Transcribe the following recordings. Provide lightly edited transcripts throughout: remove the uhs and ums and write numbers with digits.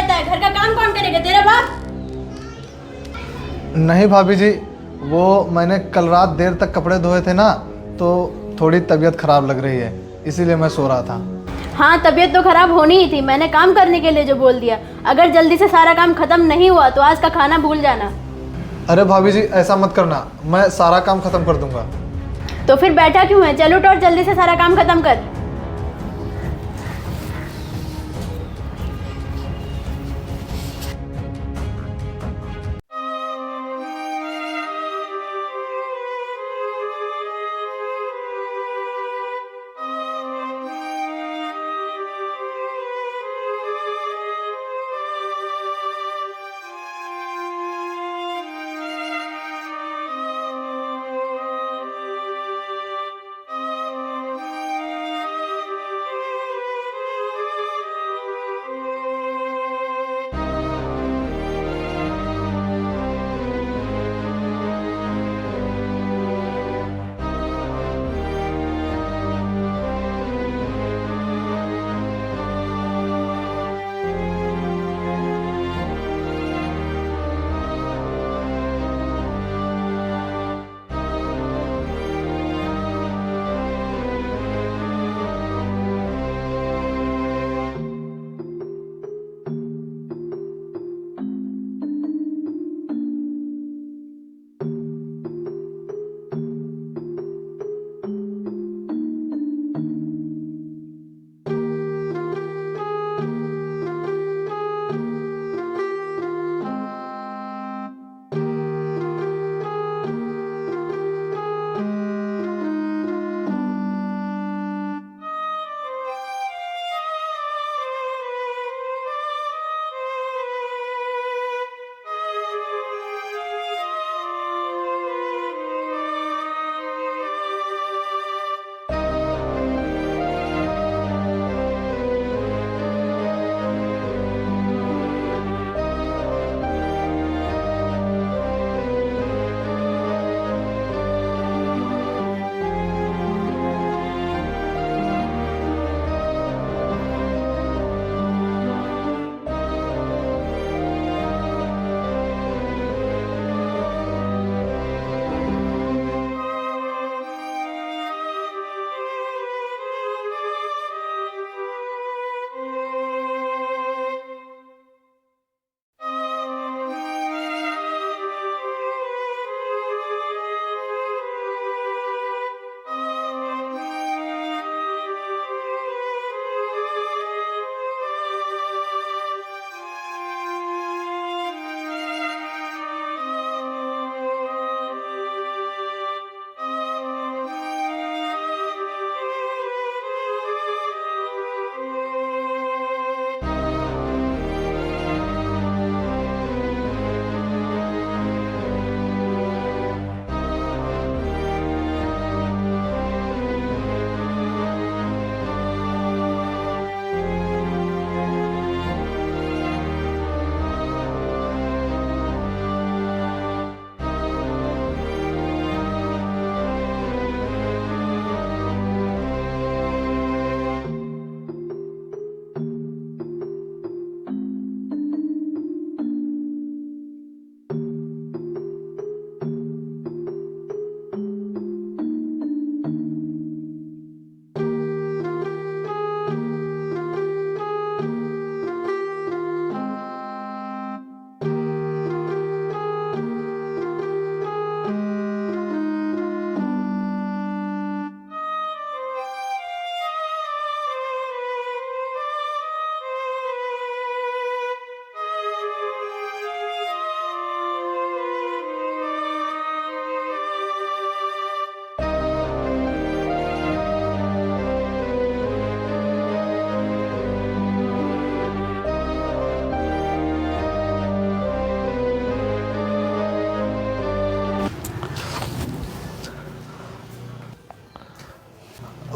रहता है, घर का काम कौन करेगा, तेरा बाप? नहीं भाभी जी, वो मैंने कल रात देर तक कपड़े धोए थे ना, तो थोड़ी तबीयत खराब लग रही है, इसीलिए मैं सो रहा था। हाँ, तबीयत तो खराब होनी ही थी, मैंने काम करने के लिए जो बोल दिया। अगर जल्दी से सारा काम खत्म नहीं हुआ तो आज का खाना भूल जाना। अरे भाभी जी ऐसा मत करना, मैं सारा काम खत्म कर दूंगा। तो फिर बैठा क्यों है, चल उठ और जल्दी से सारा काम खत्म कर।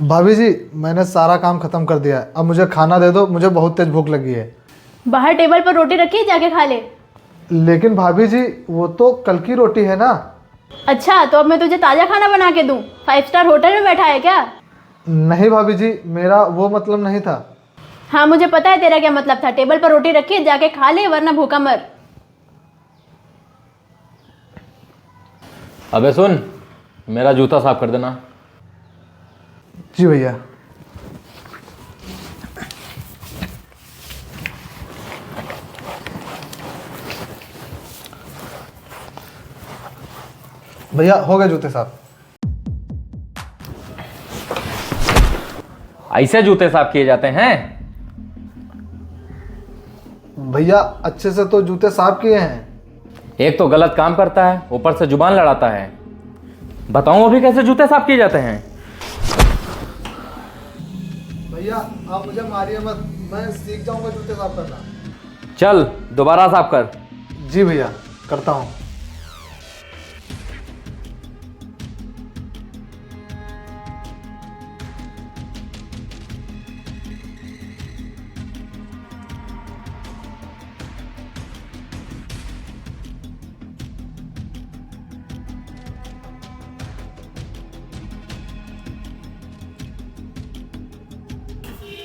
भाभी जी मैंने सारा काम खत्म कर दिया है, अब मुझे खाना दे दो, मुझे बहुत तेज भूख लगी है। बाहर टेबल पर रोटी रखी है, जाके खा ले। लेकिन भाभी जी वो तो कल की रोटी है ना। अच्छा, तो अब मैं तुझे ताज़ा खाना बना के दूँ? 5 स्टार होटल में बैठा है क्या? नहीं भाभी जी, मेरा वो मतलब नहीं था। हाँ मुझे पता है तेरा क्या मतलब था। टेबल पर रोटी रखी है, जाके खा ले वरना भूखा मर। अबे सुन, मेरा जूता साफ कर देना। जी भैया। भैया हो गए जूते साफ। ऐसे जूते साफ किए जाते हैं? भैया अच्छे से तो जूते साफ किए हैं। एक तो गलत काम करता है, ऊपर से जुबान लड़ाता है। बताऊं अभी कैसे जूते साफ किए जाते हैं? भैया आप मुझे मारिए मत, मैं सीख जाऊंगा जूते साफ करना। चल दोबारा साफ कर। जी भैया करता हूँ।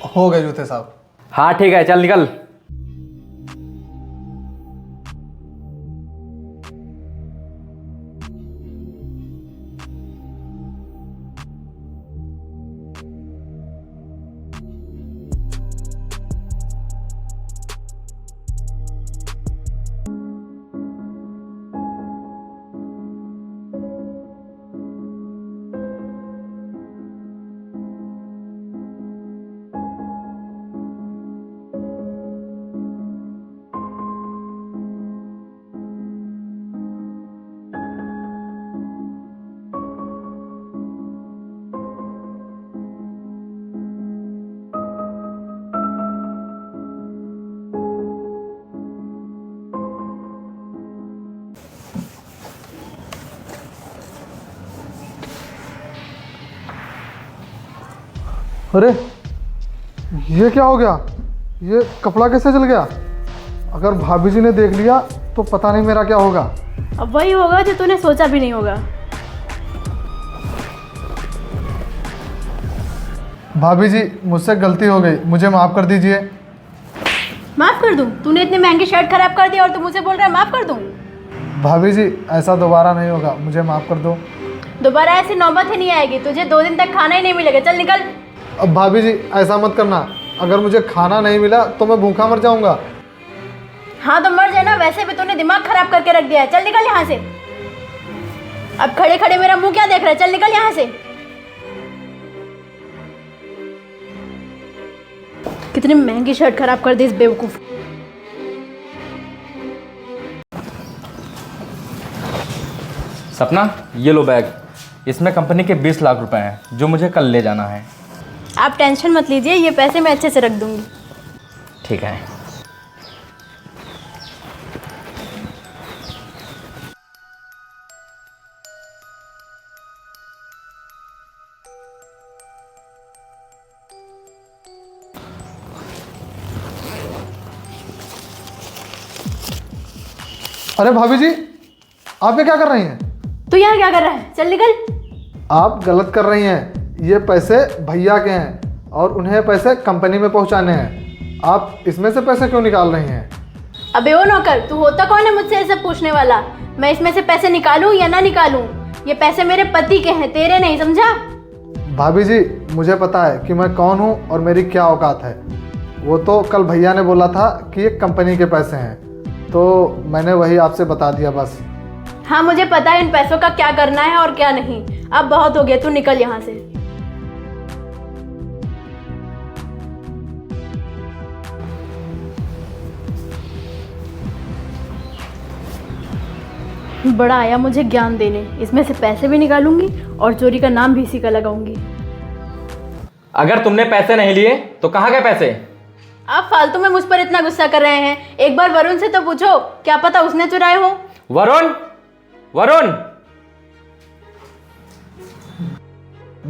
हो गए जूते साफ। हाँ ठीक है, चल निकल। अरे ये क्या हो गया? ये कपड़ा कैसे जल गया? अगर भाभी जी ने देख लिया तो पता नहीं मेरा क्या होगा। अब वही होगा जो तूने सोचा भी नहीं होगा। भाभी जी मुझसे गलती हो गई, मुझे माफ़ कर दीजिए। माफ कर दूं? तूने इतनी महंगी शर्ट खराब कर दी और तू मुझे बोल रहा है माफ कर दूं? भाभी जी ऐसा दोबारा नहीं होगा, मुझे माफ़ कर दो। दोबारा ऐसी नौबत ही नहीं आएगी। तुझे 2 दिन तक खाना ही नहीं मिलेगा। चल निकल। अब भाभी जी ऐसा मत करना, अगर मुझे खाना नहीं मिला तो मैं भूखा मर जाऊंगा। हाँ तो मर जाए ना, वैसे भी तूने दिमाग खराब करके रख दिया है। चल निकल यहाँ से। अब खड़े खड़े मेरा मुंह क्या देख रहा है? चल निकल यहाँ से। कितनी महंगी शर्ट खराब कर दी इस बेवकूफ। सपना ये लो बैग, इसमें कंपनी के 20 लाख रुपए हैं जो मुझे कल ले जाना है। आप टेंशन मत लीजिए, ये पैसे मैं अच्छे से रख दूंगी। ठीक है। अरे भाभी जी आप ये क्या कर रही हैं? तू यहाँ क्या कर रहा है? चल निकल। आप गलत कर रही हैं। ये पैसे भैया के हैं और उन्हें पैसे कंपनी में पहुंचाने हैं। आप इसमें से पैसे क्यों निकाल रही हैं? अबे ओ नौकर, तू होता कौन है मुझसे ये सब पूछने वाला? मैं इसमें से पैसे निकालूं या ना निकालूं? ये पैसे मेरे पति के हैं, तेरे नहीं, समझा? भाभी जी मुझे पता है कि मैं कौन हूँ और मेरी क्या औकात है। वो तो कल भैया ने बोला था कि ये कंपनी के पैसे हैं, तो मैंने वही आपसे बता दिया बस। हाँ मुझे पता है इन पैसों का क्या करना है और क्या नहीं। अब बहुत हो गया, तू निकल यहाँ से। बड़ा आया मुझे ज्ञान देने। इसमें से पैसे भी निकालूंगी और चोरी का नाम भी इसी का लगाऊंगी। अगर तुमने पैसे नहीं लिए तो कहाँ गए पैसे? आप फालतू में मुझ पर इतना गुस्सा कर रहे हैं। एक बार वरुण से तो पूछो, क्या पता उसने चुराए हो। वरुण, वरुण।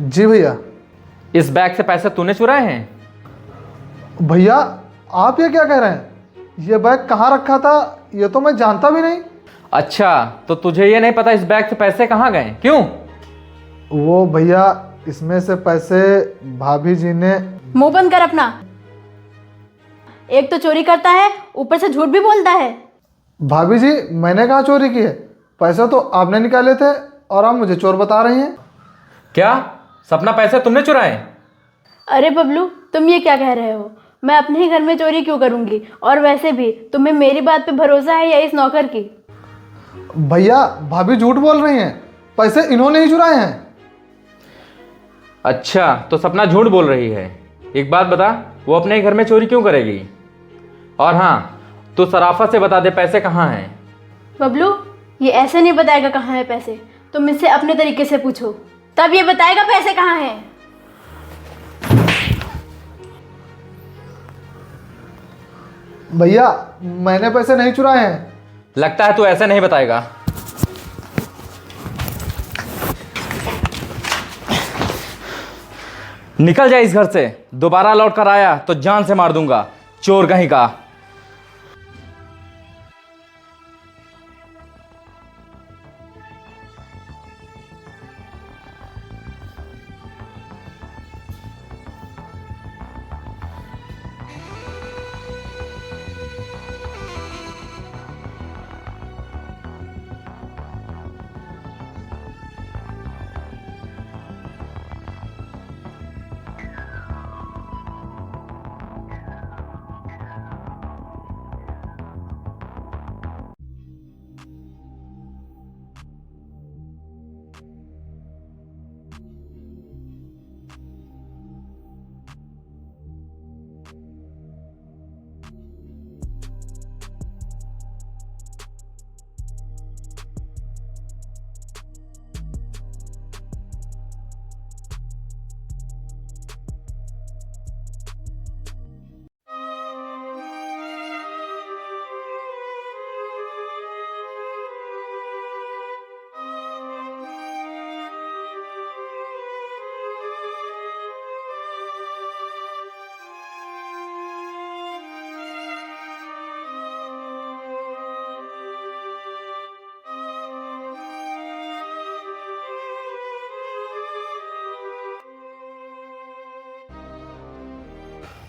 जी भैया। इस बैग से पैसे तूने चुराए हैं? भैया आप ये क्या कह रहे हैं? ये बैग कहाँ रखा था ये तो मैं जानता भी नहीं। अच्छा, तो तुझे ये नहीं पता इस बैग से पैसे कहाँ गए? क्यों? वो भैया इसमें से पैसे भाभी जी ने। मुंह बंद कर अपना। एक तो चोरी करता है, ऊपर से झूठ भी बोलता है। भाभी जी, मैंने कहाँ चोरी की है? पैसे तो आपने निकाले थे और आप मुझे चोर बता रही हैं। क्या सपना पैसे तुमने चुराए? अरे बबलू, तुम ये क्या कह रहे हो? मैं अपने ही घर में चोरी क्यों करूंगी? और वैसे भी तुम्हें मेरी बात पे भरोसा है या इस नौकर की? भैया, भाभी झूठ बोल रही हैं, पैसे इन्होंने ही चुराए हैं। अच्छा, तो सपना झूठ बोल रही है। एक बात बता, वो अपने ही घर में चोरी क्यों करेगी? और हाँ, तू सराफा से बता दे पैसे कहाँ हैं। बबलू, ये ऐसे नहीं बताएगा कहाँ है पैसे। तुम इससे अपने तरीके से पूछो, तब ये बताएगा पैसे कहाँ हैं। भैया, मैंने पैसे नहीं चुराए हैं। लगता है तू ऐसे नहीं बताएगा। निकल जाए इस घर से। दोबारा लौट कर आया तो जान से मार दूंगा, चोर कहीं का।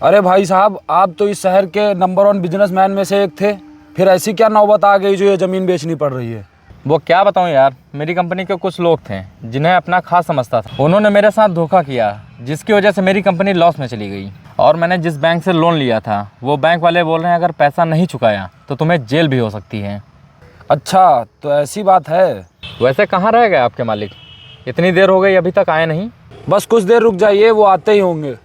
अरे भाई साहब, आप तो इस शहर के नंबर 1 बिजनेसमैन में से एक थे, फिर ऐसी क्या नौबत आ गई जो ये ज़मीन बेचनी पड़ रही है? वो क्या बताऊं यार, मेरी कंपनी के कुछ लोग थे जिन्हें अपना खास समझता था। उन्होंने मेरे साथ धोखा किया, जिसकी वजह से मेरी कंपनी लॉस में चली गई। और मैंने जिस बैंक से लोन लिया था, वो बैंक वाले बोल रहे हैं अगर पैसा नहीं चुकाया तो तुम्हें जेल भी हो सकती है। अच्छा, तो ऐसी बात है। वैसे कहाँ रह गए आपके मालिक? इतनी देर हो गई अभी तक आए नहीं। बस कुछ देर रुक जाइए, वो आते ही होंगे।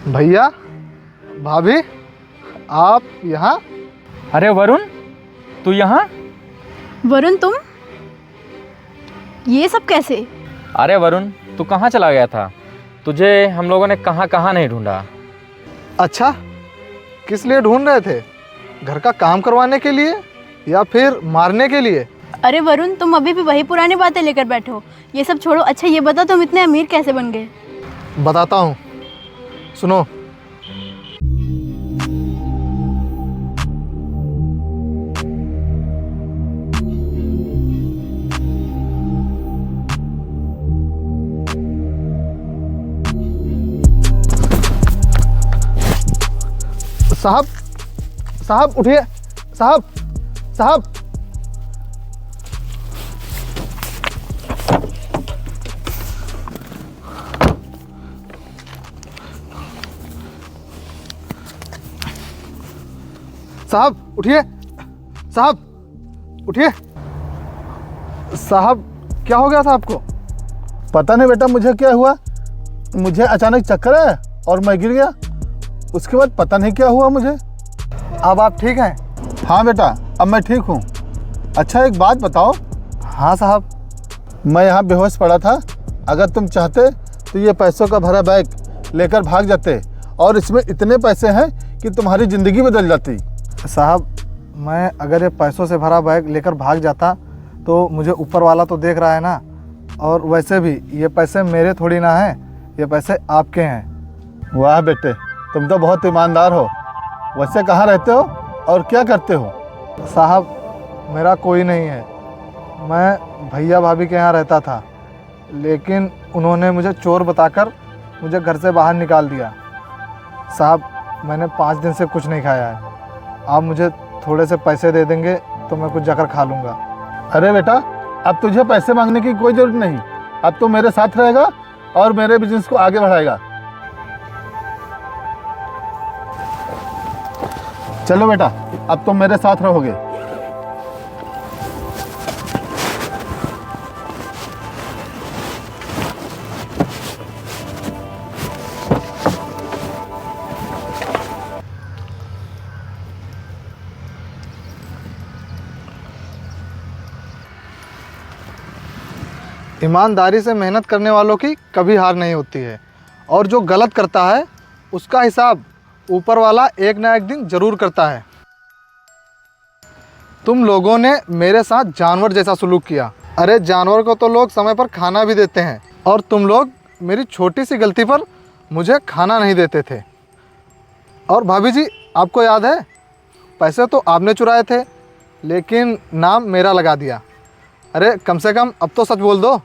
भैया, भाभी, आप यहाँ? अरे वरुण, तू यहाँ? वरुण, तुम ये सब कैसे? अरे वरुण, तू कहाँ चला गया था? तुझे हम लोगों ने कहाँ कहाँ नहीं ढूंढा। अच्छा, किस लिए ढूंढ रहे थे? घर का काम करवाने के लिए या फिर मारने के लिए? अरे वरुण, तुम अभी भी वही पुरानी बातें लेकर बैठे हो। ये सब छोड़ो। अच्छा ये बता, तुम इतने अमीर कैसे बन गए? बताता हूँ, सुनो। साहब, साहब उठिए। साहब, साहब, साहब उठिए। साहब उठिए। साहब, क्या हो गया था आपको? पता नहीं बेटा मुझे क्या हुआ, मुझे अचानक चक्कर आया और मैं गिर गया। उसके बाद पता नहीं क्या हुआ मुझे। अब आप ठीक हैं? हाँ बेटा, अब मैं ठीक हूँ। अच्छा एक बात बताओ। हाँ साहब। मैं यहाँ बेहोश पड़ा था, अगर तुम चाहते तो ये पैसों का भरा बैग लेकर भाग जाते और इसमें इतने पैसे हैं कि तुम्हारी ज़िंदगी बदल जाती। साहब, मैं अगर ये पैसों से भरा बैग लेकर भाग जाता तो मुझे ऊपर वाला तो देख रहा है ना। और वैसे भी ये पैसे मेरे थोड़ी ना हैं, ये पैसे आपके हैं। वाह बेटे, तुम तो बहुत ईमानदार हो। वैसे कहाँ रहते हो और क्या करते हो? साहब मेरा कोई नहीं है, मैं भैया भाभी के यहाँ रहता था, लेकिन उन्होंने मुझे चोर बताकर मुझे घर से बाहर निकाल दिया। साहब मैंने 5 दिन से कुछ नहीं खाया है, आप मुझे थोड़े से पैसे दे देंगे तो मैं कुछ जाकर खा लूँगा। अरे बेटा, अब तुझे पैसे मांगने की कोई ज़रूरत नहीं। अब तो मेरे साथ रहेगा और मेरे बिजनेस को आगे बढ़ाएगा। चलो बेटा, अब तुम मेरे साथ रहोगे। ईमानदारी से मेहनत करने वालों की कभी हार नहीं होती है, और जो गलत करता है उसका हिसाब ऊपर वाला एक ना एक दिन ज़रूर करता है। तुम लोगों ने मेरे साथ जानवर जैसा सलूक किया। अरे जानवर को तो लोग समय पर खाना भी देते हैं, और तुम लोग मेरी छोटी सी गलती पर मुझे खाना नहीं देते थे। और भाभी जी, आपको याद है, पैसे तो आपने चुराए थे, लेकिन नाम मेरा लगा दिया। अरे कम से कम अब तो सच बोल दो।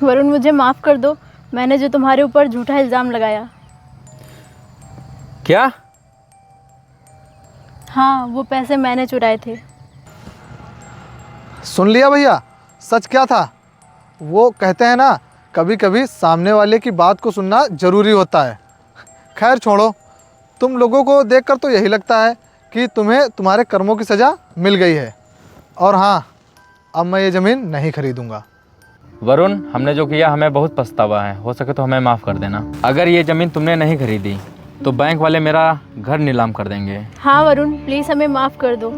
वरुण मुझे माफ़ कर दो, मैंने जो तुम्हारे ऊपर झूठा इल्ज़ाम लगाया। क्या? हाँ, वो पैसे मैंने चुराए थे। सुन लिया भैया, सच क्या था? वो कहते हैं ना, कभी कभी सामने वाले की बात को सुनना ज़रूरी होता है। खैर छोड़ो, तुम लोगों को देखकर तो यही लगता है कि तुम्हें तुम्हारे कर्मों की सज़ा मिल गई है। और हाँ, अब मैं ये ज़मीन नहीं खरीदूँगा। वरुण, हमने जो किया हमें बहुत पछतावा है, हो सके तो हमें माफ़ कर देना। अगर ये ज़मीन तुमने नहीं खरीदी तो बैंक वाले मेरा घर नीलाम कर देंगे। हाँ वरुण, प्लीज़ हमें माफ़ कर दो।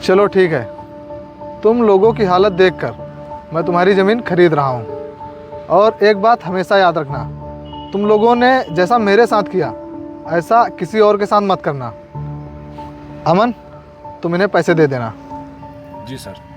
चलो ठीक है, तुम लोगों की हालत देखकर मैं तुम्हारी ज़मीन खरीद रहा हूँ। और एक बात हमेशा याद रखना, तुम लोगों ने जैसा मेरे साथ किया ऐसा किसी और के साथ मत करना। अमन, तुम इन्हें पैसे दे देना। जी सर।